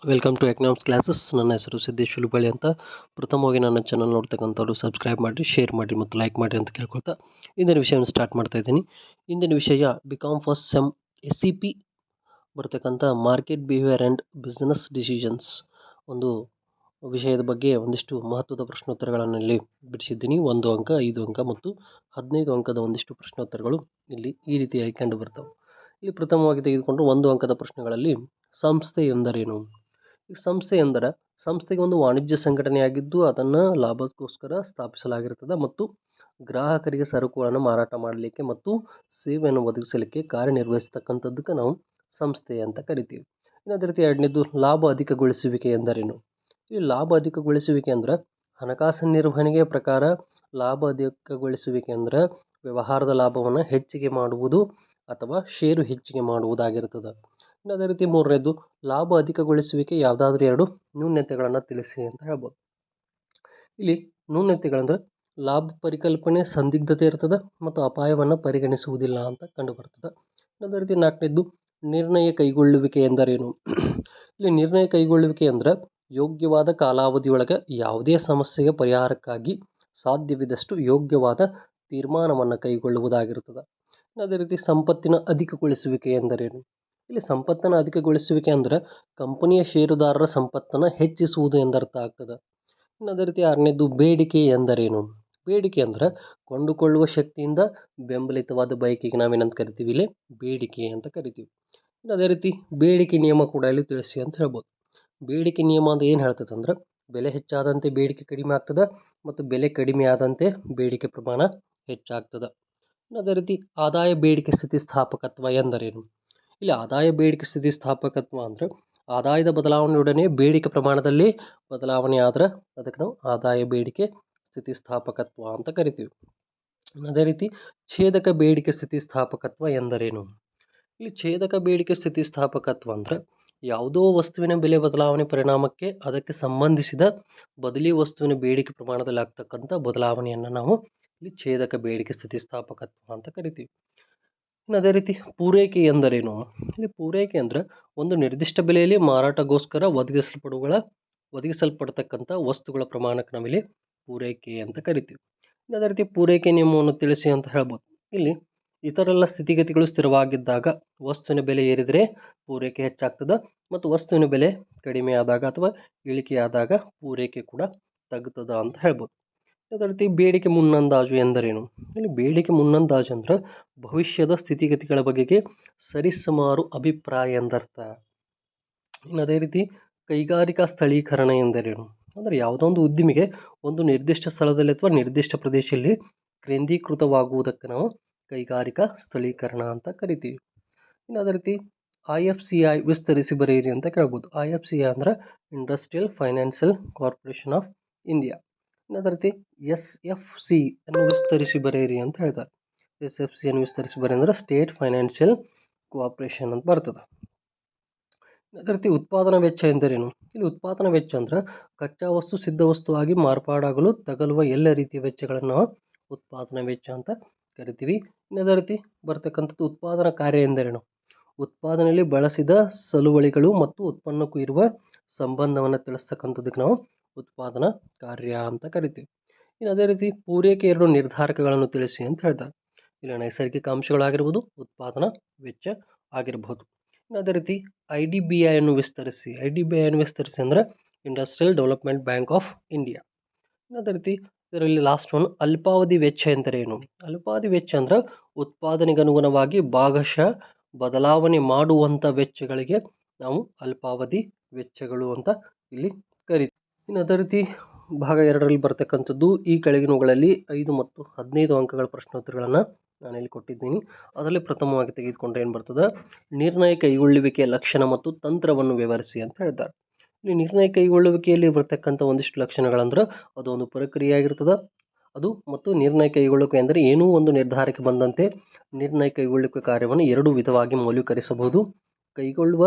Welcome to economics classes. ನನ್ನ ಹೆಸರು ಸಿದ್ದೇಶ್ ಹುಲಬಳ್ಳಿ ಅಂತ. ಪ್ರಥಮವಾಗಿ ನನ್ನ ಚಾನಲ್ ನೋಡ್ತಕ್ಕಂಥವ್ರು ಸಬ್ಸ್ಕ್ರೈಬ್ ಮಾಡಿ, ಶೇರ್ ಮಾಡಿ ಮತ್ತು ಲೈಕ್ ಮಾಡಿ ಅಂತ ಕೇಳ್ಕೊಳ್ತಾ ಇಂದಿನ ವಿಷಯವನ್ನು ಸ್ಟಾರ್ಟ್ ಮಾಡ್ತಾ ಇದ್ದೀನಿ. ಇಂದಿನ ವಿಷಯ ಬಿಕಾಮ್ ಫಸ್ಟ್ ಸೆಮ್ SCP ಬರ್ತಕ್ಕಂಥ market behaviour and business decisions ಒಂದು ವಿಷಯದ ಬಗ್ಗೆ ಒಂದಿಷ್ಟು ಮಹತ್ವದ ಪ್ರಶ್ನೋತ್ತರಗಳನ್ನು ಇಲ್ಲಿ ಬಿಡಿಸಿದ್ದೀನಿ. 1 ಅಂಕ, 5 ಅಂಕ ಮತ್ತು 15 ಅಂಕದ ಒಂದಿಷ್ಟು ಪ್ರಶ್ನೋತ್ತರಗಳು ಇಲ್ಲಿ ಈ ರೀತಿಯಾಗಿ ಕಂಡು ಬರ್ತವೆ. ಇಲ್ಲಿ ಪ್ರಥಮವಾಗಿ ತೆಗೆದುಕೊಂಡು 1 ಅಂಕದ ಪ್ರಶ್ನೆಗಳಲ್ಲಿ ಸಂಸ್ಥೆ ಎಂದರೇನು? ಈ ಸಂಸ್ಥೆ ಎಂದರೆ ಸಂಸ್ಥೆಗೆ ಒಂದು ವಾಣಿಜ್ಯ ಸಂಘಟನೆಯಾಗಿದ್ದು ಅದನ್ನು ಲಾಭಕ್ಕೋಸ್ಕರ ಸ್ಥಾಪಿಸಲಾಗಿರ್ತದೆ ಮತ್ತು ಗ್ರಾಹಕರಿಗೆ ಸರಕುಗಳನ್ನು ಮಾರಾಟ ಮಾಡಲಿಕ್ಕೆ ಮತ್ತು ಸೇವೆಯನ್ನು ಒದಗಿಸಲಿಕ್ಕೆ ಕಾರ್ಯನಿರ್ವಹಿಸ್ತಕ್ಕಂಥದ್ದಕ್ಕೆ ನಾವು ಸಂಸ್ಥೆ ಅಂತ ಕರಿತೀವಿ. ಇನ್ನು ಅದೇ ರೀತಿ ಎರಡನೇದು ಲಾಭ ಅಧಿಕಗೊಳಿಸುವಿಕೆ ಎಂದರೇನು? ಈ ಲಾಭ ಅಧಿಕಗೊಳಿಸುವಿಕೆ ಅಂದ್ರೆ ಹಣಕಾಸಿನ ನಿರ್ವಹಣೆಗೆ ಪ್ರಕಾರ ಲಾಭ ಅಧಿಕಗೊಳಿಸುವಿಕೆ ಅಂದ್ರೆ ವ್ಯವಹಾರದ ಲಾಭವನ್ನು ಹೆಚ್ಚಿಗೆ ಮಾಡುವುದು ಅಥವಾ ಷೇರು ಹೆಚ್ಚಿಗೆ ಮಾಡುವುದಾಗಿರ್ತದೆ. ಇನ್ನು ಅದೇ ರೀತಿ ಮೂರನೇದು ಲಾಭ ಅಧಿಕಗೊಳಿಸುವಿಕೆ ಯಾವುದಾದ್ರೂ 2 ನ್ಯೂನತೆಗಳನ್ನು ತಿಳಿಸಿ ಅಂತ ಹೇಳ್ಬೋದು. ಇಲ್ಲಿ ನ್ಯೂನತೆಗಳಂದ್ರೆ ಲಾಭ ಪರಿಕಲ್ಪನೆ ಸಂದಿಗ್ಧತೆ ಇರ್ತದೆ ಮತ್ತು ಅಪಾಯವನ್ನು ಪರಿಗಣಿಸುವುದಿಲ್ಲ ಅಂತ ಕಂಡು ಬರ್ತದೆ. ಅದೇ ರೀತಿ 4ನೇದು ನಿರ್ಣಯ ಕೈಗೊಳ್ಳುವಿಕೆ ಎಂದರೇನು? ಇಲ್ಲಿ ನಿರ್ಣಯ ಕೈಗೊಳ್ಳುವಿಕೆ ಅಂದ್ರೆ ಯೋಗ್ಯವಾದ ಕಾಲಾವಧಿಯೊಳಗೆ ಯಾವುದೇ ಸಮಸ್ಯೆಗೆ ಪರಿಹಾರಕ್ಕಾಗಿ ಸಾಧ್ಯವಿದಷ್ಟು ಯೋಗ್ಯವಾದ ತೀರ್ಮಾನವನ್ನು ಕೈಗೊಳ್ಳುವುದಾಗಿರುತ್ತದೆ. ಅದೇ ರೀತಿ ಸಂಪತ್ತಿನ ಅಧಿಕಗೊಳಿಸುವಿಕೆ ಎಂದರೇನು? ಇಲ್ಲಿ ಸಂಪತ್ತನ್ನು ಅಧಿಕಗೊಳಿಸುವಿಕೆ ಅಂದ್ರೆ ಕಂಪನಿಯ ಷೇರುದಾರರ ಸಂಪತ್ತನ್ನು ಹೆಚ್ಚಿಸುವುದು ಎಂದರ್ಥ ಆಗ್ತದೆ. ಇನ್ನು ಅದೇ ರೀತಿ 6ನೇದು ಬೇಡಿಕೆ ಎಂದರೇನು? ಬೇಡಿಕೆ ಅಂದ್ರೆ ಕೊಂಡುಕೊಳ್ಳುವ ಶಕ್ತಿಯಿಂದ ಬೆಂಬಲಿತವಾದ ಬಯಕೆಗೆ ನಾವೇನಂತ ಕರಿತೀವಿ? ಇಲ್ಲಿ ಬೇಡಿಕೆ ಅಂತ ಕರಿತೀವಿ. ಇನ್ನು ಅದೇ ರೀತಿ ಬೇಡಿಕೆ ನಿಯಮ ಕೂಡ ಇಲ್ಲಿ ತಿಳಿಸಿ ಅಂತ ಹೇಳ್ಬೋದು. ಬೇಡಿಕೆ ನಿಯಮ ಅಂತ ಏನು ಹೇಳ್ತದೆ ಅಂದ್ರೆ ಬೆಲೆ ಹೆಚ್ಚಾದಂತೆ ಬೇಡಿಕೆ ಕಡಿಮೆ ಆಗ್ತದೆ ಮತ್ತು ಬೆಲೆ ಕಡಿಮೆ ಆದಂತೆ ಬೇಡಿಕೆ ಪ್ರಮಾಣ ಹೆಚ್ಚಾಗ್ತದೆ. ಇನ್ನು ಅದೇ ರೀತಿ ಆದಾಯ ಬೇಡಿಕೆ ಸ್ಥಿತಿಸ್ಥಾಪಕತ್ವ ಎಂದರೇನು? ಇಲ್ಲಿ ಆದಾಯ ಬೇಡಿಕೆ ಸ್ಥಿತಿಸ್ಥಾಪಕತ್ವ ಅಂದರೆ ಆದಾಯದ ಬದಲಾವಣೆಯೊಡನೆ ಬೇಡಿಕೆ ಪ್ರಮಾಣದಲ್ಲಿ ಬದಲಾವಣೆ ಆದ್ರೆ ಅದಕ್ಕೆ ನಾವು ಆದಾಯ ಬೇಡಿಕೆ ಸ್ಥಿತಿಸ್ಥಾಪಕತ್ವ ಅಂತ ಕರಿತೀವಿ. ಅದೇ ರೀತಿ ಛೇದಕ ಬೇಡಿಕೆ ಸ್ಥಿತಿಸ್ಥಾಪಕತ್ವ ಎಂದರೇನು? ಇಲ್ಲಿ ಛೇದಕ ಬೇಡಿಕೆ ಸ್ಥಿತಿಸ್ಥಾಪಕತ್ವ ಅಂದ್ರೆ ಯಾವುದೋ ವಸ್ತುವಿನ ಬೆಲೆ ಬದಲಾವಣೆ ಪರಿಣಾಮಕ್ಕೆ ಅದಕ್ಕೆ ಸಂಬಂಧಿಸಿದ ಬದಲಿ ವಸ್ತುವಿನ ಬೇಡಿಕೆ ಪ್ರಮಾಣದಲ್ಲಿ ಆಗ್ತಕ್ಕಂಥ ಬದಲಾವಣೆಯನ್ನು ನಾವು ಇಲ್ಲಿ ಛೇದಕ ಬೇಡಿಕೆ ಸ್ಥಿತಿಸ್ಥಾಪಕತ್ವ ಅಂತ ಕರಿತೀವಿ. ಇನ್ನು ಅದೇ ರೀತಿ ಪೂರೈಕೆ ಎಂದರೇನು? ಇಲ್ಲಿ ಪೂರೈಕೆ ಅಂದ್ರೆ ಒಂದು ನಿರ್ದಿಷ್ಟ ಬೆಲೆಯಲ್ಲಿ ಮಾರಾಟಗೋಸ್ಕರ ಒದಗಿಸಲ್ಪಡ್ತಕ್ಕಂಥ ವಸ್ತುಗಳ ಪ್ರಮಾಣಕ್ಕೆ ನಾವಿಲ್ಲಿ ಪೂರೈಕೆ ಅಂತ ಕರಿತೀವಿ. ಇನ್ನು ಅದೇ ರೀತಿ ಪೂರೈಕೆ ನಿಯಮವನ್ನು ತಿಳಿಸಿ ಅಂತ ಹೇಳ್ಬೋದು. ಇಲ್ಲಿ ಇತರೆಲ್ಲ ಸ್ಥಿತಿಗತಿಗಳು ಸ್ಥಿರವಾಗಿದ್ದಾಗ ವಸ್ತುವಿನ ಬೆಲೆ ಏರಿದರೆ ಪೂರೈಕೆ ಹೆಚ್ಚಾಗ್ತದೆ ಮತ್ತು ವಸ್ತುವಿನ ಬೆಲೆ ಕಡಿಮೆ ಆದಾಗ ಅಥವಾ ಇಳಿಕೆಯಾದಾಗ ಪೂರೈಕೆ ಕೂಡ ತಗ್ಗುತ್ತದ ಅಂತ ಹೇಳ್ಬೋದು. ಅದೇ ರೀತಿ ಬೇಡಿಕೆ ಮುನ್ನಂದಾಜು ಎಂದರೇನು? ಇಲ್ಲಿ ಬೇಡಿಕೆ ಮುನ್ನಂದಾಜು ಅಂದ್ರೆ ಭವಿಷ್ಯದ ಸ್ಥಿತಿಗತಿಗಳ ಬಗೆಗೆ ಸರಿಸುಮಾರು ಅಭಿಪ್ರಾಯ ಎಂದರ್ಥ. ಇನ್ನು ಅದೇ ರೀತಿ ಕೈಗಾರಿಕಾ ಸ್ಥಳೀಕರಣ ಎಂದರೇನು? ಅಂದರೆ ಯಾವುದೋ ಒಂದು ಉದ್ದಿಮೆಗೆ ಒಂದು ನಿರ್ದಿಷ್ಟ ಸ್ಥಳದಲ್ಲಿ ಅಥವಾ ನಿರ್ದಿಷ್ಟ ಪ್ರದೇಶದಲ್ಲಿ ಕೇಂದ್ರೀಕೃತವಾಗುವುದಕ್ಕೆ ನಾವು ಕೈಗಾರಿಕಾ ಸ್ಥಳೀಕರಣ ಅಂತ ಕರಿತೀವಿ. ಇನ್ನು ಅದೇ ರೀತಿ IFCI ವಿಸ್ತರಿಸಿ ಬರೆಯಿರಿ ಅಂತ ಕೇಳ್ಬೋದು. IFCI ಅಂದ್ರೆ industrial financial corporation of India. ಇನ್ನು ಅದೇ ರೀತಿ SFC ಅನ್ನು ವಿಸ್ತರಿಸಿ ಬರೆಯಿರಿ ಅಂತ ಹೇಳ್ತಾರೆ. SFC ಅನ್ನು ವಿಸ್ತರಿಸಿ ಬರೆಯಿ ಅಂದ್ರೆ ಸ್ಟೇಟ್ ಫೈನಾನ್ಷಿಯಲ್ ಕೋಆಪರೇಷನ್ ಅಂತ ಬರ್ತದೆ. ಅದೇ ರೀತಿ ಉತ್ಪಾದನಾ ವೆಚ್ಚ ಎಂದರೇನು? ಇಲ್ಲಿ ಉತ್ಪಾದನಾ ವೆಚ್ಚ ಅಂದ್ರೆ ಕಚ್ಚಾ ವಸ್ತು ಸಿದ್ಧ ವಸ್ತುವಾಗಿ ಮಾರ್ಪಾಡಾಗಲು ತಗಲುವ ಎಲ್ಲ ರೀತಿಯ ವೆಚ್ಚಗಳನ್ನು ನಾವು ಉತ್ಪಾದನಾ ವೆಚ್ಚ ಅಂತ ಕರಿತೀವಿ. ಇನ್ನು ಅದೇ ರೀತಿ ಬರ್ತಕ್ಕಂಥದ್ದು ಉತ್ಪಾದನಾ ಕಾರ್ಯ ಎಂದರೇನು? ಉತ್ಪಾದನೆಯಲ್ಲಿ ಬಳಸಿದ ಸಲುವಳಿಗಳು ಮತ್ತು ಉತ್ಪನ್ನಕ್ಕೂ ಇರುವ ಸಂಬಂಧವನ್ನು ತಿಳಿಸ್ತಕ್ಕಂಥದ್ದಕ್ಕೆ ನಾವು ಉತ್ಪಾದನಾ ಕಾರ್ಯ ಅಂತ ಕರಿತೀವಿ. ಇನ್ನು ಅದೇ ರೀತಿ ಪೂರೈಕೆ 2 ನಿರ್ಧಾರಕಗಳನ್ನು ತಿಳಿಸಿ ಅಂತ ಹೇಳ್ತಾರೆ. ಇಲ್ಲಿ ನೈಸರ್ಗಿಕ ಅಂಶಗಳಾಗಿರ್ಬೋದು, ಉತ್ಪಾದನಾ ವೆಚ್ಚ ಆಗಿರಬಹುದು. ಇನ್ನು ಅದೇ ರೀತಿ IDBI ಅನ್ನು ವಿಸ್ತರಿಸಿ. IDBI ಅನ್ನು ವಿಸ್ತರಿಸಿ ಅಂದರೆ industrial development bank of India. ಇನ್ನು ಅದೇ ರೀತಿ ಇದರಲ್ಲಿ ಲಾಸ್ಟ್ ಒನ್ ಅಲ್ಪಾವಧಿ ವೆಚ್ಚ ಎಂದರೇನು? ಅಲ್ಪಾವಧಿ ವೆಚ್ಚ ಅಂದ್ರೆ ಉತ್ಪಾದನೆಗೆ ಅನುಗುಣವಾಗಿ ಭಾಗಶಃ ಬದಲಾವಣೆ ಮಾಡುವಂಥ ವೆಚ್ಚಗಳಿಗೆ ನಾವು ಅಲ್ಪಾವಧಿ ವೆಚ್ಚಗಳು ಅಂತ ಇಲ್ಲಿ ಕರಿತೀವಿ. ಇನ್ನು ಅದೇ ರೀತಿ ಭಾಗ 2ರಲ್ಲಿ ಬರ್ತಕ್ಕಂಥದ್ದು ಈ ಕೆಳಗಿನವುಗಳಲ್ಲಿ 5 ಮತ್ತು 15 ಅಂಕಗಳ ಪ್ರಶ್ನೋತ್ತರಗಳನ್ನು ನಾನಿಲ್ಲಿ ಕೊಟ್ಟಿದ್ದೀನಿ. ಅದರಲ್ಲಿ ಪ್ರಥಮವಾಗಿ ತೆಗೆದುಕೊಂಡ್ರೆ ಏನು ಬರ್ತದೆ? ನಿರ್ಣಯ ಕೈಗೊಳ್ಳುವಿಕೆಯ ಲಕ್ಷಣ ಮತ್ತು ತಂತ್ರವನ್ನು ವಿವರಿಸಿ ಅಂತ ಹೇಳ್ತಾರೆ. ಇಲ್ಲಿ ನಿರ್ಣಯ ಕೈಗೊಳ್ಳುವಿಕೆಯಲ್ಲಿ ಬರ್ತಕ್ಕಂಥ ಒಂದಿಷ್ಟು ಲಕ್ಷಣಗಳಂದ್ರೆ ಅದೊಂದು ಪ್ರಕ್ರಿಯೆ ಆಗಿರ್ತದೆ. ಅದು ಮತ್ತು ನಿರ್ಣಯ ಕೈಗೊಳ್ಳುವಿಕೆ ಅಂದರೆ ಏನೂ ಒಂದು ನಿರ್ಧಾರಕ್ಕೆ ಬಂದಂತೆ ನಿರ್ಣಯ ಕೈಗೊಳ್ಳುವಿಕೆ ಕಾರ್ಯವನ್ನು 2 ವಿಧವಾಗಿ ಮೌಲ್ಯೀಕರಿಸಬಹುದು. ಕೈಗೊಳ್ಳುವ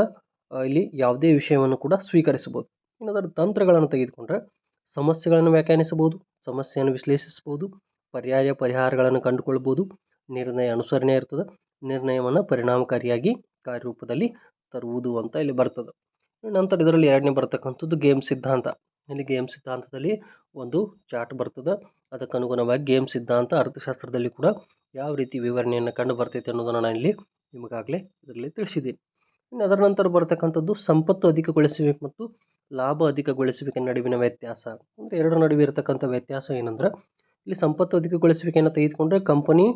ಇಲ್ಲಿ ಯಾವುದೇ ವಿಷಯವನ್ನು ಕೂಡ ಸ್ವೀಕರಿಸಬಹುದು. ಇನ್ನು ಅದರ ತಂತ್ರಗಳನ್ನು ತೆಗೆದುಕೊಂಡ್ರೆ ಸಮಸ್ಯೆಗಳನ್ನು ವ್ಯಾಖ್ಯಾನಿಸಬಹುದು, ಸಮಸ್ಯೆಯನ್ನು ವಿಶ್ಲೇಷಿಸಬಹುದು, ಪರ್ಯಾಯ ಪರಿಹಾರಗಳನ್ನು ಕಂಡುಕೊಳ್ಬೋದು, ನಿರ್ಣಯ ಅನುಸರಣೆ ಇರ್ತದೆ, ನಿರ್ಣಯವನ್ನು ಪರಿಣಾಮಕಾರಿಯಾಗಿ ಕಾರ್ಯರೂಪದಲ್ಲಿ ತರುವುದು ಅಂತ ಇಲ್ಲಿ ಬರ್ತದೆ. ನಂತರ ಇದರಲ್ಲಿ ಎರಡನೇ ಬರ್ತಕ್ಕಂಥದ್ದು ಗೇಮ್ ಸಿದ್ಧಾಂತ. ಇಲ್ಲಿ ಗೇಮ್ ಸಿದ್ಧಾಂತದಲ್ಲಿ ಒಂದು ಚಾರ್ಟ್ ಬರ್ತದೆ. ಅದಕ್ಕೆ ಅನುಗುಣವಾಗಿ ಗೇಮ್ ಸಿದ್ಧಾಂತ ಅರ್ಥಶಾಸ್ತ್ರದಲ್ಲಿ ಕೂಡ ಯಾವ ರೀತಿ ವಿವರಣೆಯನ್ನು ಕಂಡು ಬರ್ತೈತೆ ಅನ್ನೋದನ್ನು ನಾನು ಇಲ್ಲಿ ನಿಮಗಾಗಲೇ ಇದರಲ್ಲಿ ತಿಳಿಸಿದ್ದೀನಿ. ಇನ್ನು ಅದರ ನಂತರ ಬರ್ತಕ್ಕಂಥದ್ದು ಸಂಪತ್ತು ಅಧಿಕಗೊಳಿಸುವಿಕೆ ಮತ್ತು ಲಾಭ ಅಧಿಕಗೊಳಿಸುವಿಕೆ ನಡುವಿನ ವ್ಯತ್ಯಾಸ. ಅಂದರೆ ಎರಡರ ನಡುವೆ ಇರತಕ್ಕಂಥ ವ್ಯತ್ಯಾಸ ಏನಂದ್ರೆ, ಇಲ್ಲಿ ಸಂಪತ್ತು ಅಧಿಕಗೊಳಿಸುವಿಕೆಯನ್ನು ತೆಗೆದುಕೊಂಡ್ರೆ ಕಂಪನಿ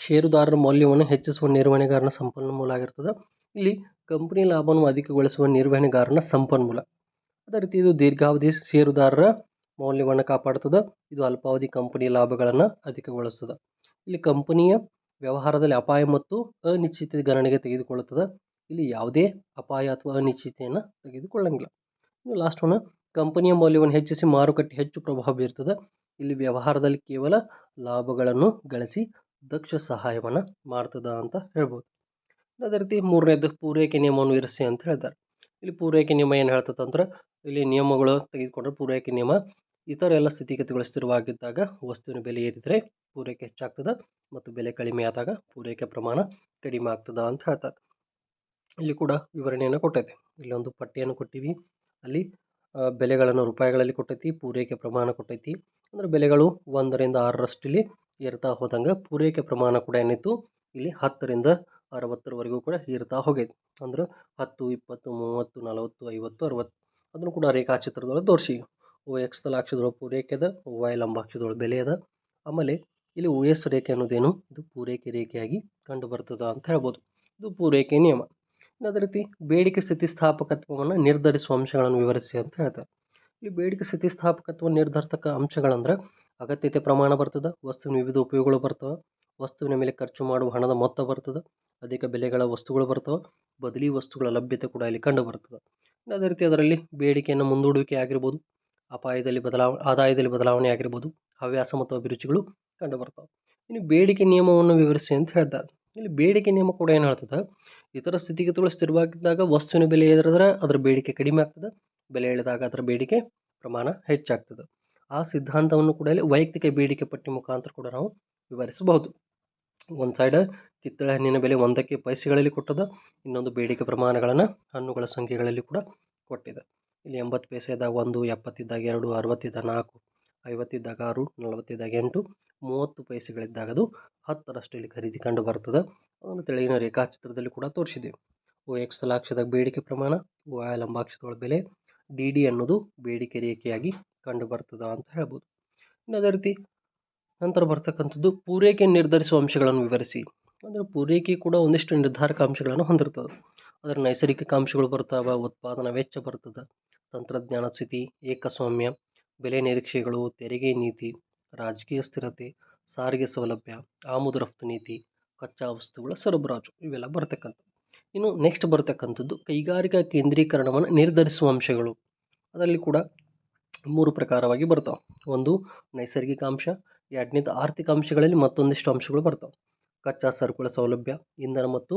ಷೇರುದಾರರ ಮೌಲ್ಯವನ್ನು ಹೆಚ್ಚಿಸುವ ನಿರ್ವಹಣೆಗಾರನ ಸಂಪನ್ಮೂಲ ಆಗಿರ್ತದೆ. ಇಲ್ಲಿ ಕಂಪನಿ ಲಾಭವನ್ನು ಅಧಿಕಗೊಳಿಸುವ ನಿರ್ವಹಣೆಗಾರನ ಸಂಪನ್ಮೂಲ. ಅದೇ ರೀತಿ ಇದು ದೀರ್ಘಾವಧಿ ಷೇರುದಾರರ ಮೌಲ್ಯವನ್ನು ಕಾಪಾಡ್ತದೆ. ಇದು ಅಲ್ಪಾವಧಿ ಕಂಪನಿ ಲಾಭಗಳನ್ನು ಅಧಿಕಗೊಳಿಸ್ತದೆ. ಇಲ್ಲಿ ಕಂಪನಿಯ ವ್ಯವಹಾರದಲ್ಲಿ ಅಪಾಯ ಮತ್ತು ಅನಿಶ್ಚಿತ ಗಣನೆಗೆ ತೆಗೆದುಕೊಳ್ಳುತ್ತದೆ. ಇಲ್ಲಿ ಯಾವುದೇ ಅಪಾಯ ಅಥವಾ ಅನಿಶ್ಚಿತೆಯನ್ನು ತೆಗೆದುಕೊಳ್ಳಂಗಿಲ್ಲ. ಇನ್ನು ಲಾಸ್ಟ್ ಒನ್, ಕಂಪನಿಯ ಮೌಲ್ಯವನ್ನು ಹೆಚ್ಚಿಸಿ ಮಾರುಕಟ್ಟೆ ಹೆಚ್ಚು ಪ್ರಭಾವ ಬೀರ್ತದೆ. ಇಲ್ಲಿ ವ್ಯವಹಾರದಲ್ಲಿ ಕೇವಲ ಲಾಭಗಳನ್ನು ಗಳಿಸಿ ದಕ್ಷ ಸಹಾಯವನ್ನು ಮಾಡ್ತದೆ ಅಂತ ಹೇಳ್ಬೋದು. ಅದೇ ರೀತಿ ಮೂರನೇದು ಪೂರೈಕೆ ನಿಯಮವನ್ನು ಇರಿಸಿ ಅಂತ ಹೇಳ್ತಾರೆ. ಇಲ್ಲಿ ಪೂರೈಕೆ ನಿಯಮ ಏನು ಹೇಳ್ತದೆ ಅಂದ್ರೆ, ಇಲ್ಲಿ ನಿಯಮಗಳು ತೆಗೆದುಕೊಂಡ್ರೆ ಪೂರೈಕೆ ನಿಯಮ ಇತರ ಎಲ್ಲ ಸ್ಥಿತಿಗತಿಗಳು ಸ್ಥಿರವಾಗಿದ್ದಾಗ ವಸ್ತುವಿನ ಬೆಲೆ ಏರಿದರೆ ಪೂರೈಕೆ ಹೆಚ್ಚಾಗ್ತದೆ ಮತ್ತು ಬೆಲೆ ಕಡಿಮೆ ಆದಾಗ ಪೂರೈಕೆ ಪ್ರಮಾಣ ಕಡಿಮೆ ಆಗ್ತದೆ ಅಂತ ಹೇಳ್ತಾರೆ. ಇಲ್ಲಿ ಕೂಡ ವಿವರಣೆಯನ್ನು ಕೊಟ್ಟೈತಿ. ಇಲ್ಲಿ ಒಂದು ಪಟ್ಟಿಯನ್ನು ಕೊಟ್ಟಿವಿ. ಅಲ್ಲಿ ಬೆಲೆಗಳನ್ನು ರೂಪಾಯಿಗಳಲ್ಲಿ ಕೊಟ್ಟೈತಿ, ಪೂರೈಕೆ ಪ್ರಮಾಣ ಕೊಟ್ಟೈತಿ. ಅಂದರೆ ಬೆಲೆಗಳು 1ರಿಂದ 6ರಷ್ಟು ಇಲ್ಲಿ ಏರ್ತಾ ಹೋದಂಗೆ ಪೂರೈಕೆ ಪ್ರಮಾಣ ಕೂಡ ಏನಿತ್ತು ಇಲ್ಲಿ 10ರಿಂದ 60ರವರೆಗೂ ಕೂಡ ಏರ್ತಾ ಹೋಗೈತಿ. ಅಂದ್ರೆ 10, 20, 30, 40, 50, 60 ಅದನ್ನು ಕೂಡ ರೇಖಾಚಿತ್ರದೊಳಗೆ ತೋರಿಸಿ. OX ತಲಾಕ್ಷದೊಳಗೆ ಪೂರೈಕೆ ಅದ, OY ಲಂಬಾಕ್ಷದೊಳಗೆ ಬೆಲೆ ಅದ. ಆಮೇಲೆ ಇಲ್ಲಿ OS ರೇಖೆ ಅನ್ನೋದೇನು, ಇದು ಪೂರೈಕೆ ರೇಖೆಯಾಗಿ ಕಂಡು ಬರ್ತದ ಅಂತ ಹೇಳ್ಬೋದು. ಇದು ಪೂರೈಕೆ ನಿಯಮ. ಅದೇ ರೀತಿ ಬೇಡಿಕೆ ಸ್ಥಿತಿಸ್ಥಾಪಕತ್ವವನ್ನು ನಿರ್ಧರಿಸುವ ಅಂಶಗಳನ್ನು ವಿವರಿಸಿ ಅಂತ ಹೇಳ್ತಾರೆ. ಇಲ್ಲಿ ಬೇಡಿಕೆ ಸ್ಥಿತಿಸ್ಥಾಪಕತ್ವ ನಿರ್ಧರಿಸಕ ಅಂಶಗಳಂದ್ರೆ ಅಗತ್ಯತೆ ಪ್ರಮಾಣ ಬರ್ತದೆ, ವಸ್ತುವಿನ ವಿವಿಧ ಉಪಯೋಗಗಳು ಬರ್ತವೆ, ವಸ್ತುವಿನ ಮೇಲೆ ಖರ್ಚು ಮಾಡುವ ಹಣದ ಮೊತ್ತ ಬರ್ತದೆ, ಅಧಿಕ ಬೆಲೆಗಳ ವಸ್ತುಗಳು ಬರ್ತವೆ, ಬದಲಿ ವಸ್ತುಗಳ ಲಭ್ಯತೆ ಕೂಡ ಇಲ್ಲಿ ಕಂಡು ಬರ್ತದೆ. ಅದೇ ರೀತಿ ಅದರಲ್ಲಿ ಬೇಡಿಕೆಯನ್ನು ಮುಂದೂಡುವಿಕೆ ಆಗಿರ್ಬೋದು, ಆದಾಯದಲ್ಲಿ ಬದಲಾವಣೆ ಆಗಿರ್ಬೋದು, ಹವ್ಯಾಸ ಮತ್ತು ಅಭಿರುಚಿಗಳು ಕಂಡು ಬರ್ತವೆ. ಇನ್ನು ಬೇಡಿಕೆ ನಿಯಮವನ್ನು ವಿವರಿಸಿ ಅಂತ ಹೇಳ್ತಾರೆ. ಇಲ್ಲಿ ಬೇಡಿಕೆ ನಿಯಮ ಕೂಡ ಏನು ಹೇಳ್ತದೆ, ಇತರ ಸ್ಥಿತಿಗತಿಗಳು ಸ್ಥಿರವಾಗಿದ್ದಾಗ ವಸ್ತುವಿನ ಬೆಲೆ ಏರಿದ್ರೆ ಅದರ ಬೇಡಿಕೆ ಕಡಿಮೆ ಆಗ್ತದೆ, ಬೆಲೆ ಇಳಿದಾಗ ಅದರ ಬೇಡಿಕೆ ಪ್ರಮಾಣ ಹೆಚ್ಚಾಗ್ತದೆ. ಆ ಸಿದ್ಧಾಂತವನ್ನು ಕೂಡ ಇಲ್ಲಿ ವೈಯಕ್ತಿಕ ಬೇಡಿಕೆ ಪಟ್ಟಿ ಮುಖಾಂತರ ಕೂಡ ನಾವು ವಿವರಿಸಬಹುದು. ಒಂದು ಸೈಡ್ ಕಿತ್ತಳೆ ಹಣ್ಣಿನ ಬೆಲೆ 1 ಪೈಸೆಗಳಲ್ಲಿ ಕೊಟ್ಟದ, ಇನ್ನೊಂದು ಬೇಡಿಕೆ ಪ್ರಮಾಣಗಳನ್ನು ಹಣ್ಣುಗಳ ಸಂಖ್ಯೆಗಳಲ್ಲಿ ಕೂಡ ಕೊಟ್ಟಿದೆ. ಇಲ್ಲಿ 80 ಪೈಸೆ ಇದ್ದಾಗ 1, 70 ಇದ್ದಾಗ 2, 60 ಇದ್ದಾಗ 4, 50 ಇದ್ದಾಗ 6, 40 ಇದ್ದಾಗ 8, 30 ಪೈಸೆಗಳಿದ್ದಾಗ ಅದು 10ರಷ್ಟು ಇಲ್ಲಿ ಖರೀದಿ ಕಂಡು ಬರ್ತದೆ. ಅದನ್ನು ತೆಳಗಿನ ರೇಖಾಚಿತ್ರದಲ್ಲಿ ಕೂಡ ತೋರಿಸಿದ್ದೀವಿ. OX ತಲಾಕ್ಷದಾಗ ಬೇಡಿಕೆ ಪ್ರಮಾಣ, OY ಲಂಬಾಕ್ಷದೊಳ ಬೆಲೆ, DD ಅನ್ನೋದು ಬೇಡಿಕೆ ರೇಖೆಯಾಗಿ ಕಂಡು ಬರ್ತದ ಅಂತ ಹೇಳ್ಬೋದು. ಇನ್ನು ಅದೇ ರೀತಿ ನಂತರ ಬರ್ತಕ್ಕಂಥದ್ದು ಪೂರೈಕೆ ನಿರ್ಧರಿಸುವ ಅಂಶಗಳನ್ನು ವಿವರಿಸಿ. ಅಂದರೆ ಪೂರೈಕೆ ಕೂಡ ಒಂದಿಷ್ಟು ನಿರ್ಧಾರಕ ಅಂಶಗಳನ್ನು ಹೊಂದಿರ್ತದೆ. ಅದರ ನೈಸರ್ಗಿಕ ಅಂಶಗಳು ಬರ್ತಾವೆ, ಉತ್ಪಾದನಾ ವೆಚ್ಚ ಬರ್ತದೆ, ತಂತ್ರಜ್ಞಾನ ಸ್ಥಿತಿ, ಏಕಸ್ವಾಮ್ಯ, ಬೆಲೆ ನಿರೀಕ್ಷೆಗಳು, ತೆರಿಗೆ ನೀತಿ, ರಾಜಕೀಯ ಸ್ಥಿರತೆ, ಸಾರಿಗೆ ಸೌಲಭ್ಯ, ಆಮದು ರಫ್ತು ನೀತಿ, ಕಚ್ಚಾ ವಸ್ತುಗಳ ಸರಬರಾಜು, ಇವೆಲ್ಲ ಬರ್ತಕ್ಕಂಥ. ಇನ್ನು ನೆಕ್ಸ್ಟ್ ಬರ್ತಕ್ಕಂಥದ್ದು ಕೈಗಾರಿಕಾ ಕೇಂದ್ರೀಕರಣವನ್ನು ನಿರ್ಧರಿಸುವ ಅಂಶಗಳು. ಅದರಲ್ಲಿ ಕೂಡ 3 ಪ್ರಕಾರವಾಗಿ ಬರ್ತಾವೆ. ಒಂದು ನೈಸರ್ಗಿಕ ಅಂಶ, ಎರಡನೇದು ಆರ್ಥಿಕ ಅಂಶಗಳಲ್ಲಿ ಮತ್ತೊಂದಿಷ್ಟು ಅಂಶಗಳು ಬರ್ತಾವೆ. ಕಚ್ಚಾ ಸರಕುಗಳ ಸೌಲಭ್ಯ, ಇಂಧನ ಮತ್ತು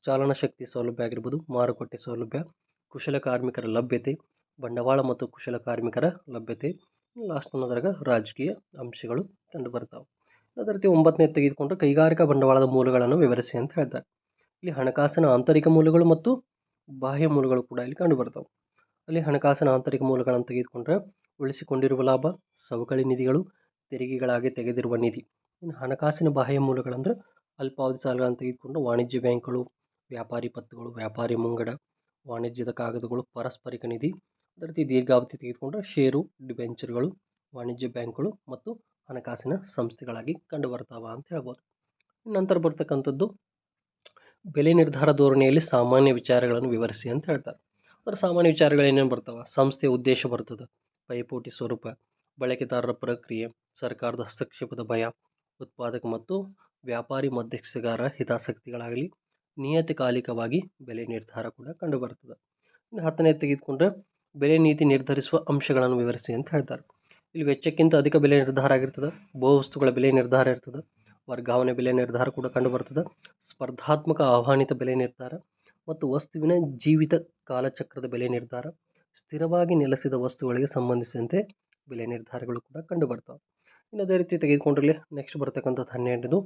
ಚಾಲನಾ ಶಕ್ತಿ ಸೌಲಭ್ಯ ಆಗಿರ್ಬೋದು, ಮಾರುಕಟ್ಟೆ ಸೌಲಭ್ಯ, ಕುಶಲ ಕಾರ್ಮಿಕರ ಲಭ್ಯತೆ, ಬಂಡವಾಳ ಮತ್ತು ಕುಶಲ ಕಾರ್ಮಿಕರ ಲಭ್ಯತೆ, ಲಾಸ್ಟ್ ಅನ್ನೋದ್ರಾಗ ರಾಜಕೀಯ ಅಂಶಗಳು ಕಂಡು ಬರ್ತಾವೆ. ಅದೇ ರೀತಿ 9ನೇ ತೆಗೆದುಕೊಂಡ್ರೆ ಕೈಗಾರಿಕಾ ಬಂಡವಾಳದ ಮೂಲಗಳನ್ನು ವಿವರಿಸಿ ಅಂತ ಹೇಳ್ತಾರೆ. ಇಲ್ಲಿ ಹಣಕಾಸಿನ ಆಂತರಿಕ ಮೂಲಗಳು ಮತ್ತು ಬಾಹ್ಯ ಮೂಲಗಳು ಕೂಡ ಇಲ್ಲಿ ಕಂಡು ಬರ್ತಾವೆ. ಅಲ್ಲಿ ಹಣಕಾಸಿನ ಆಂತರಿಕ ಮೂಲಗಳನ್ನು ತೆಗೆದುಕೊಂಡ್ರೆ ಉಳಿಸಿಕೊಂಡಿರುವ ಲಾಭ, ಸವಕಳಿ ನಿಧಿಗಳು, ತೆರಿಗೆಗಳಾಗಿ ತೆಗೆದಿರುವ ನಿಧಿ. ಇನ್ನು ಹಣಕಾಸಿನ ಬಾಹ್ಯ ಮೂಲಗಳಂದ್ರೆ ಅಲ್ಪಾವಧಿ ಸಾಲಗಳನ್ನು ತೆಗೆದುಕೊಂಡು ವಾಣಿಜ್ಯ ಬ್ಯಾಂಕ್ಗಳು, ವ್ಯಾಪಾರಿ ಪತ್ರಗಳು, ವ್ಯಾಪಾರಿ ಮುಂಗಡ, ವಾಣಿಜ್ಯದ ಕಾಗದಗಳು, ಪಾರಸ್ಪರಿಕ ನಿಧಿ. ಅದೇ ರೀತಿ ದೀರ್ಘಾವಧಿ ತೆಗೆದುಕೊಂಡ್ರೆ ಷೇರು, ಡಿಬೆಂಚರ್ಗಳು, ವಾಣಿಜ್ಯ ಬ್ಯಾಂಕ್ಗಳು ಮತ್ತು ಹಣಕಾಸಿನ ಸಂಸ್ಥೆಗಳಾಗಿ ಕಂಡು ಬರ್ತಾವ ಅಂತ ಹೇಳ್ಬೋದು. ನಂತರ ಬರ್ತಕ್ಕಂಥದ್ದು ಬೆಲೆ ನಿರ್ಧಾರ ಧೋರಣೆಯಲ್ಲಿ ಸಾಮಾನ್ಯ ವಿಚಾರಗಳನ್ನು ವಿವರಿಸಿ ಅಂತ ಹೇಳ್ತಾರೆ. ಅದರ ಸಾಮಾನ್ಯ ವಿಚಾರಗಳು ಏನೇನು ಬರ್ತಾವೆ, ಸಂಸ್ಥೆಯ ಉದ್ದೇಶ ಬರ್ತದೆ, ಪೈಪೋಟಿ ಸ್ವರೂಪ, ಬಳಕೆದಾರರ ಪ್ರಕ್ರಿಯೆ, ಸರ್ಕಾರದ ಹಸ್ತಕ್ಷೇಪದ ಭಯ, ಉತ್ಪಾದಕ ಮತ್ತು ವ್ಯಾಪಾರಿ ಮಧ್ಯಸ್ಥಗಾರ ಹಿತಾಸಕ್ತಿಗಳಾಗಲಿ, ನಿಯತಕಾಲಿಕವಾಗಿ ಬೆಲೆ ನಿರ್ಧಾರ ಕೂಡ ಕಂಡು ಬರ್ತದೆ. ಇನ್ನು 10ನೇ ತೆಗೆದುಕೊಂಡ್ರೆ ಬೆಲೆ ನೀತಿ ನಿರ್ಧರಿಸುವ ಅಂಶಗಳನ್ನು ವಿವರಿಸಿ ಅಂತ ಹೇಳ್ತಾರೆ. ಇಲ್ಲಿ ವೆಚ್ಚಕ್ಕಿಂತ ಅಧಿಕ ಬೆಲೆ ನಿರ್ಧಾರ ಆಗಿರ್ತದೆ, ಬಹುವಸ್ತುಗಳ ಬೆಲೆ ನಿರ್ಧಾರ ಇರ್ತದೆ, ವರ್ಗಾವಣೆ ಬೆಲೆ ನಿರ್ಧಾರ ಕೂಡ ಕಂಡು ಬರ್ತದೆ, ಸ್ಪರ್ಧಾತ್ಮಕ ಆಹ್ವಾನಿತ ಬೆಲೆ ನಿರ್ಧಾರ ಮತ್ತು ವಸ್ತುವಿನ ಜೀವಿತ ಕಾಲಚಕ್ರದ ಬೆಲೆ ನಿರ್ಧಾರ, ಸ್ಥಿರವಾಗಿ ನೆಲೆಸಿದ ವಸ್ತುಗಳಿಗೆ ಸಂಬಂಧಿಸಿದಂತೆ ಬೆಲೆ ನಿರ್ಧಾರಗಳು ಕೂಡ ಕಂಡು ಬರ್ತಾವೆ. ಇನ್ನು ಅದೇ ರೀತಿ ತೆಗೆದುಕೊಂಡ್ರೆ ನೆಕ್ಸ್ಟ್ ಬರ್ತಕ್ಕಂಥದ್ದು 12ನೇದು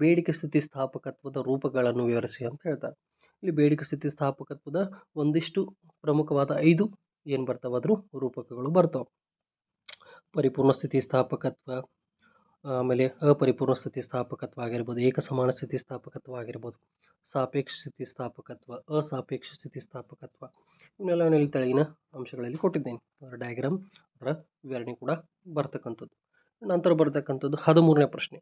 ಬೇಡಿಕೆ ಸ್ಥಿತಿಸ್ಥಾಪಕತ್ವದ ರೂಪಗಳನ್ನು ವಿವರಿಸಿ ಅಂತ ಹೇಳ್ತಾರೆ. ಇಲ್ಲಿ ಬೇಡಿಕೆ ಸ್ಥಿತಿಸ್ಥಾಪಕತ್ವದ ಒಂದಿಷ್ಟು ಪ್ರಮುಖವಾದ 5 ಏನು ಬರ್ತಾವೆ ಅದ್ರ ರೂಪಕಗಳು ಬರ್ತಾವೆ. ಪರಿಪೂರ್ಣ ಸ್ಥಿತಿಸ್ಥಾಪಕತ್ವ, ಆಮೇಲೆ ಅಪರಿಪೂರ್ಣ ಸ್ಥಿತಿಸ್ಥಾಪಕತ್ವ ಆಗಿರ್ಬೋದು, ಏಕಸಮಾನ ಸ್ಥಿತಿಸ್ಥಾಪಕತ್ವ ಆಗಿರ್ಬೋದು, ಸಾಪೇಕ್ಷ ಸ್ಥಿತಿಸ್ಥಾಪಕತ್ವ, ಅಸಾಪೇಕ್ಷ ಸ್ಥಿತಿಸ್ಥಾಪಕತ್ವ, ಇವನ್ನೆಲ್ಲ ನಾನು ಇಲ್ಲಿ ತೆಳಗಿನ ಅಂಶಗಳಲ್ಲಿ ಕೊಟ್ಟಿದ್ದೇನೆ. ಅದರ ಡಯಾಗ್ರಾಮ್, ಅದರ ವಿವರಣೆ ಕೂಡ ಬರ್ತಕ್ಕಂಥದ್ದು. ನಂತರ ಬರ್ತಕ್ಕಂಥದ್ದು 13ನೇ ಪ್ರಶ್ನೆ,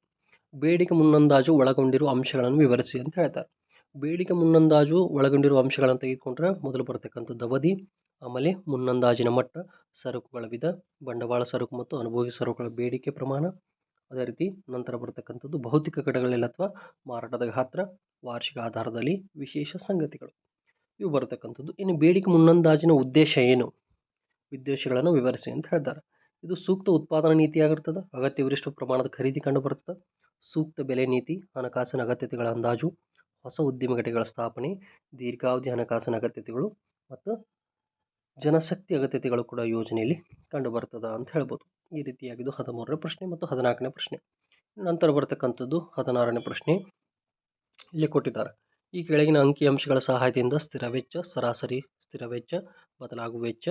ಬೇಡಿಕೆ ಮುನ್ನಂದಾಜು ಒಳಗೊಂಡಿರುವ ಅಂಶಗಳನ್ನು ವಿವರಿಸಿ ಅಂತ ಹೇಳ್ತಾರೆ. ಬೇಡಿಕೆ ಮುನ್ನಂದಾಜು ಒಳಗೊಂಡಿರುವ ಅಂಶಗಳನ್ನು ತೆಗೆದುಕೊಂಡ್ರೆ ಮೊದಲು ಬರ್ತಕ್ಕಂಥದ್ದು ಅವಧಿ, ಆಮೇಲೆ ಮುನ್ನಂದಾಜಿನ ಮಟ್ಟ, ಸರಕುಗಳ ವಿಧ, ಬಂಡವಾಳ ಸರಕು ಮತ್ತು ಅನುಭೋಗಿ ಸರಕುಗಳ ಬೇಡಿಕೆ ಪ್ರಮಾಣ, ಅದೇ ರೀತಿ ನಂತರ ಬರ್ತಕ್ಕಂಥದ್ದು ಭೌತಿಕ ಘಟಕಗಳಲ್ಲಿ ಅಥವಾ ಮಾರಾಟದ ಗಾತ್ರ, ವಾರ್ಷಿಕ ಆಧಾರದಲ್ಲಿ ವಿಶೇಷ ಸಂಗತಿಗಳು, ಇವು ಬರ್ತಕ್ಕಂಥದ್ದು. ಇನ್ನು ಬೇಡಿಕೆ ಮುನ್ನಂದಾಜಿನ ಉದ್ದೇಶ ಏನು, ಉದ್ದೇಶಗಳನ್ನು ವಿವರಿಸಿ ಅಂತ ಹೇಳ್ತಾರೆ. ಇದು ಸೂಕ್ತ ಉತ್ಪಾದನಾ ನೀತಿಯಾಗಿರ್ತದೆ, ಅಗತ್ಯವಿಷ್ಟು ಪ್ರಮಾಣದ ಖರೀದಿ ಕಂಡು ಬರ್ತದೆ, ಸೂಕ್ತ ಬೆಲೆ ನೀತಿ, ಹಣಕಾಸಿನ ಅಗತ್ಯತೆಗಳ ಅಂದಾಜು, ಹೊಸ ಉದ್ಯಮ ಘಟಕಗಳ ಸ್ಥಾಪನೆ, ದೀರ್ಘಾವಧಿ ಹಣಕಾಸಿನ ಅಗತ್ಯತೆಗಳು ಮತ್ತು ಜನಶಕ್ತಿ ಅಗತ್ಯತೆಗಳು ಕೂಡ ಯೋಜನೆಯಲ್ಲಿ ಕಂಡು ಬರ್ತದ ಅಂತ ಹೇಳ್ಬೋದು. ಈ ರೀತಿಯಾಗಿದ್ದು 13ನೇ ಪ್ರಶ್ನೆ ಮತ್ತು 14ನೇ ಪ್ರಶ್ನೆ. ನಂತರ ಬರ್ತಕ್ಕಂಥದ್ದು 16ನೇ ಪ್ರಶ್ನೆ. ಇಲ್ಲಿ ಕೊಟ್ಟಿದ್ದಾರೆ, ಈ ಕೆಳಗಿನ ಅಂಕಿಅಂಶಗಳ ಸಹಾಯದಿಂದ ಸ್ಥಿರ ವೆಚ್ಚ, ಸರಾಸರಿ ಸ್ಥಿರ ವೆಚ್ಚ, ಬದಲಾಗುವ ವೆಚ್ಚ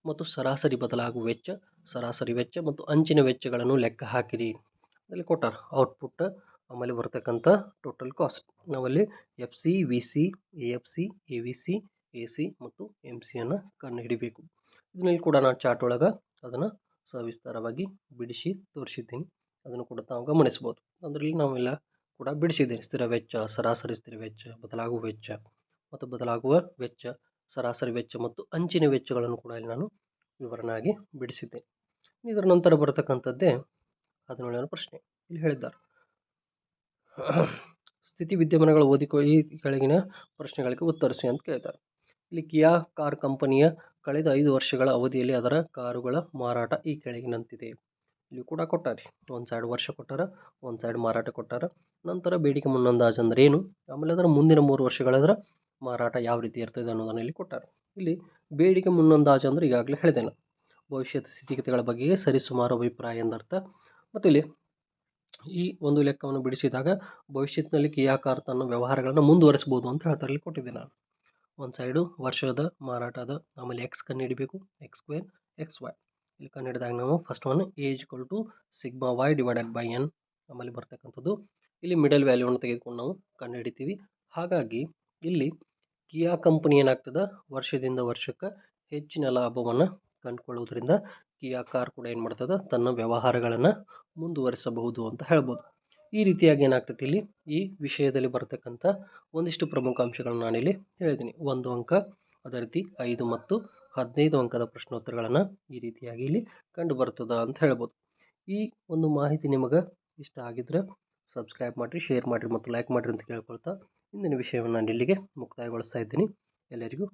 ಮತ್ತು ಸರಾಸರಿ ಬದಲಾಗುವ ವೆಚ್ಚ, ಸರಾಸರಿ ವೆಚ್ಚ ಮತ್ತು ಅಂಚಿನ ವೆಚ್ಚಗಳನ್ನು ಲೆಕ್ಕ ಹಾಕಿರಿ. ಅಲ್ಲಿ ಕೊಟ್ಟಾರ ಔಟ್ಪುಟ್, ಆಮೇಲೆ ಬರ್ತಕ್ಕಂಥ ಟೋಟಲ್ ಕಾಸ್ಟ್. ನಾವಲ್ಲಿ F C, V C, A F C, A V C, A C ಮತ್ತು ಎಮ್ ಸಿಯನ್ನು ಕಂಡು ಹಿಡಿಬೇಕು. ಇದನ್ನಲ್ಲಿ ಕೂಡ ನಾನು ಚಾರ್ಟ್ ಒಳಗೆ ಅದನ್ನು ಸವಿಸ್ತಾರವಾಗಿ ಬಿಡಿಸಿ ತೋರಿಸಿದ್ದೀನಿ, ಅದನ್ನು ಕೂಡ ತಾವು ಗಮನಿಸ್ಬೋದು. ಅದರಲ್ಲಿ ನಾವೆಲ್ಲ ಕೂಡ ಬಿಡಿಸಿದ್ದೇನೆ. ಸ್ಥಿರ ವೆಚ್ಚ, ಸರಾಸರಿ ಸ್ಥಿರ ವೆಚ್ಚ, ಬದಲಾಗುವ ವೆಚ್ಚ ಮತ್ತು ಬದಲಾಗುವ ವೆಚ್ಚ, ಸರಾಸರಿ ವೆಚ್ಚ ಮತ್ತು ಅಂಚಿನ ವೆಚ್ಚಗಳನ್ನು ಕೂಡ ಇಲ್ಲಿ ನಾನು ವಿವರಣೆಯಾಗಿ ಬಿಡಿಸಿದ್ದೇನೆ. ಇದರ ನಂತರ ಬರತಕ್ಕಂಥದ್ದೇ 17ನೇ ಪ್ರಶ್ನೆ. ಇಲ್ಲಿ ಹೇಳಿದ್ದಾರೆ, ಸ್ಥಿತಿ ವಿದ್ಯಮಾನಗಳ ಓದಿಕೊ ಈ ಕೆಳಗಿನ ಪ್ರಶ್ನೆಗಳಿಗೆ ಉತ್ತರಿಸಿ ಅಂತ ಕೇಳ್ತಾರೆ. ಇಲ್ಲಿ ಕಿಯಾ ಕಾರ್ ಕಂಪನಿಯ ಕಳೆದ 5 ವರ್ಷಗಳ ಅವಧಿಯಲ್ಲಿ ಅದರ ಕಾರುಗಳ ಮಾರಾಟ ಈ ಕೆಳಗಿನಂತಿದೆ. ಇಲ್ಲಿ ಕೂಡ ಕೊಟ್ಟಾರೆ, ಒಂದು ಸೈಡ್ ವರ್ಷ ಕೊಟ್ಟಾರ, ಒಂದು ಸೈಡ್ ಮಾರಾಟ ಕೊಟ್ಟಾರ. ನಂತರ ಬೇಡಿಕೆ ಮುನ್ನಂದಾಜು ಅಂದ್ರೆ ಏನು, ಆಮೇಲೆ ಅದರ ಮುಂದಿನ 3 ವರ್ಷಗಳದರ ಮಾರಾಟ ಯಾವ ರೀತಿ ಇರ್ತದೆ ಅನ್ನೋದನ್ನು ಇಲ್ಲಿ ಕೊಟ್ಟಾರೆ. ಇಲ್ಲಿ ಬೇಡಿಕೆ ಮುನ್ನಂದಾಜು ಅಂದ್ರೆ ಈಗಾಗಲೇ ಹೇಳಿದೆ ನಾನು, ಭವಿಷ್ಯದ ಸ್ಥಿತಿಗತಿಗಳ ಬಗ್ಗೆ ಸರಿಸುಮಾರು ಅಭಿಪ್ರಾಯ ಎಂದರ್ಥ. ಮತ್ತು ಇಲ್ಲಿ ಈ ಒಂದು ಲೆಕ್ಕವನ್ನು ಬಿಡಿಸಿದಾಗ ಭವಿಷ್ಯತ್ತಿನಲ್ಲಿ ಕಿಯಾ ಕಾರ್ ತನ್ನ ವ್ಯವಹಾರಗಳನ್ನು ಮುಂದುವರಿಸಬಹುದು ಅಂತ ಹೇಳ್ತಾರೆ. ಇಲ್ಲಿ ಕೊಟ್ಟಿದ್ದೆ ನಾನು, ಒಂದು ಸೈಡು ವರ್ಷದ ಮಾರಾಟ ಅದ, ಆಮೇಲೆ ಎಕ್ಸ್ ಕಂಡು ಹಿಡಿಬೇಕು, ಎಕ್ಸ್ ಸ್ಕ್ವೇರ್ ಎಕ್ಸ್ ವೈ. ಇಲ್ಲಿ ಕಂಡು ಹಿಡಿದಾಗ ನಾವು first one A = sigma Y divided by N, ಆಮೇಲೆ ಬರ್ತಕ್ಕಂಥದ್ದು ಇಲ್ಲಿ ಮಿಡಲ್ ವ್ಯಾಲ್ಯೂವನ್ನು ತೆಗೆದುಕೊಂಡು ನಾವು ಕಂಡು ಹಿಡಿತೀವಿ. ಹಾಗಾಗಿ ಇಲ್ಲಿ ಕಿಯಾ ಕಂಪನಿ ಏನಾಗ್ತದೆ, ವರ್ಷದಿಂದ ವರ್ಷಕ್ಕೆ ಹೆಚ್ಚಿನ ಲಾಭವನ್ನು ಕಂಡುಕೊಳ್ಳುವುದರಿಂದ ಕಿಯಾ ಕಾರ್ ಕೂಡ ಏನು ಮಾಡ್ತದೆ, ತನ್ನ ವ್ಯವಹಾರಗಳನ್ನು ಮುಂದುವರಿಸಬಹುದು ಅಂತ ಹೇಳ್ಬೋದು. ಈ ರೀತಿಯಾಗಿ ಏನಾಗ್ತದೆ, ಇಲ್ಲಿ ಈ ವಿಷಯದಲ್ಲಿ ಬರ್ತಕ್ಕಂಥ ಒಂದಿಷ್ಟು ಪ್ರಮುಖ ಅಂಶಗಳನ್ನು ನಾನಿಲ್ಲಿ ಹೇಳಿದ್ದೀನಿ. 1 ಅಂಕ, ಅದೇ ರೀತಿ 5 ಮತ್ತು 15 ಅಂಕದ ಪ್ರಶ್ನೋತ್ತರಗಳನ್ನು ಈ ರೀತಿಯಾಗಿ ಇಲ್ಲಿ ಕಂಡು ಬರ್ತದ ಅಂತ ಹೇಳ್ಬೋದು. ಈ ಒಂದು ಮಾಹಿತಿ ನಿಮಗೆ ಇಷ್ಟ ಆಗಿದ್ರೆ ಸಬ್ಸ್ಕ್ರೈಬ್ ಮಾಡಿರಿ, ಶೇರ್ ಮಾಡಿರಿ ಮತ್ತು ಲೈಕ್ ಮಾಡಿರಿ ಅಂತ ಕೇಳ್ಕೊಳ್ತಾ ಇಂದಿನ ವಿಷಯವನ್ನು ನಾನು ಇಲ್ಲಿಗೆ ಮುಕ್ತಾಯಗೊಳಿಸ್ತಾ ಇದ್ದೀನಿ. ಎಲ್ಲರಿಗೂ